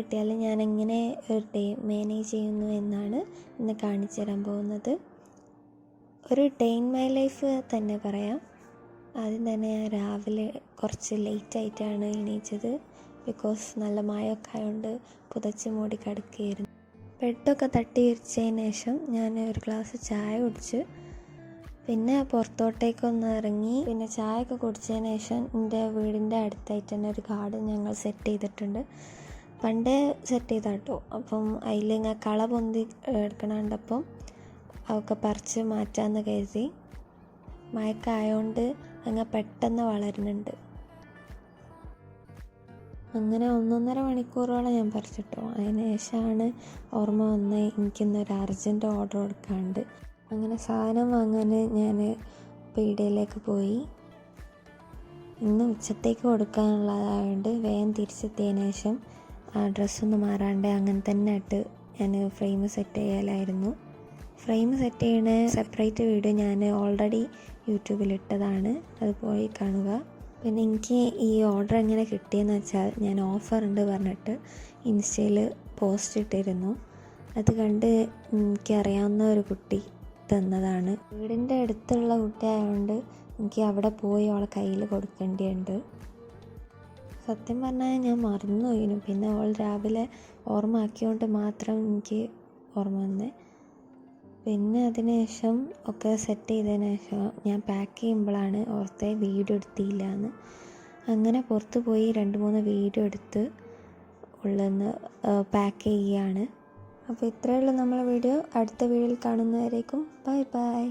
കിട്ടിയാൽ ഞാൻ എങ്ങനെ ഒരു ഡേ മാനേജ് ചെയ്യുന്നു എന്നാണ് ഇന്ന് കാണിച്ചു തരാൻ പോകുന്നത്. ഒരു ഡേ ഇൻ മൈ ലൈഫ് തന്നെ പറയാം. ആദ്യം തന്നെ ഞാൻ രാവിലെ കുറച്ച് ലേറ്റായിട്ടാണ് എണീച്ചത്. ബിക്കോസ് നല്ല മഴയൊക്കെ ആയതുകൊണ്ട് പുതച്ച് മൂടി കിടക്കുകയായിരുന്നു. ബെഡൊക്കെ തട്ടി വിരിച്ചതിന് ശേഷം ഞാൻ ഒരു ഗ്ലാസ് ചായ കുടിച്ച് പിന്നെ പുറത്തോട്ടേക്കൊന്ന് ഇറങ്ങി. പിന്നെ ചായ ഒക്കെ കുടിച്ചതിന് ശേഷം എൻ്റെ വീടിൻ്റെ അടുത്തായിട്ട് തന്നെ ഒരു ഗാർഡൻ ഞങ്ങൾ സെറ്റ് ചെയ്തിട്ടുണ്ട്. പണ്ടേ സെറ്റ് ചെയ്താട്ടോ. അപ്പം അതിൽ ഇങ്ങനെ കള പൊന്തി എടുക്കണ കണ്ടപ്പം അതൊക്കെ പറിച്ച് മാറ്റാമെന്ന് കരുതി. മഴക്കായതുകൊണ്ട് അങ്ങ് പെട്ടെന്ന് വളരുന്നുണ്ട്. അങ്ങനെ 1.5 മണിക്കൂറോളം ഞാൻ പറിച്ചിട്ടോ. അതിന് ശേഷമാണ് ഓർമ്മ വന്ന് എനിക്കിന്നൊരു അർജൻറ്റ് ഓർഡർ കൊടുക്കാണ്ട്. അങ്ങനെ സാധനം വാങ്ങാൻ ഞാൻ പീടികയിലേക്ക് പോയി. ഇന്ന് ഉച്ചത്തേക്ക് കൊടുക്കാനുള്ളതായതുകൊണ്ട് വേഗം തിരിച്ചെത്തിയതിന് ശേഷം ആ ഡ്രസ്സൊന്നും മാറാണ്ട് അങ്ങനെ തന്നെ ഇട്ട് ഞാൻ ഫ്രെയിം സെറ്റ് ചെയ്യലായിരുന്നു. ഫ്രെയിം സെറ്റ് ചെയ്യണ സെപ്പറേറ്റ് വീഡിയോ ഞാൻ ഓൾറെഡി യൂട്യൂബിലിട്ടതാണ്, അത് പോയി കാണുക. പിന്നെ എനിക്ക് ഈ ഓർഡർ എങ്ങനെ കിട്ടിയെന്ന് വെച്ചാൽ ഞാൻ ഓഫർ ഉണ്ട് പറഞ്ഞിട്ട് ഇൻസ്റ്റയിൽ പോസ്റ്റ് ഇട്ടിരുന്നു. അത് കണ്ട് എനിക്കറിയാവുന്ന ഒരു കുട്ടി തന്നതാണ്. വീടിൻ്റെ അടുത്തുള്ള കുട്ടി ആയതുകൊണ്ട് എനിക്ക് അവിടെ പോയി അവളെ കയ്യിൽ കൊടുക്കേണ്ടിയുണ്ട്. സത്യം പറഞ്ഞാൽ ഞാൻ മറന്നുപോയിരുന്നു. പിന്നെ അവൾ രാവിലെ ഓർമ്മ ആക്കിയതുകൊണ്ട് മാത്രം എനിക്ക് ഓർമ്മ വന്നേ. പിന്നെ അതിന് ശേഷം ഒക്കെ സെറ്റ് ചെയ്തതിന് ശേഷം ഞാൻ പാക്ക് ചെയ്യുമ്പോഴാണ് ഓർത്തെ വീഡിയോ എടുത്തില്ല എന്ന്. അങ്ങനെ പുറത്ത് പോയി 2-3 വീഡിയോ എടുത്ത് ഉള്ളെന്ന് പാക്ക് ചെയ്യുകയാണ്. അപ്പോൾ ഇത്രയേ ഉള്ളൂ നമ്മളെ വീഡിയോ. അടുത്ത വീഡിയോയിൽ കാണുന്നവരേക്കും ബൈ ബൈ.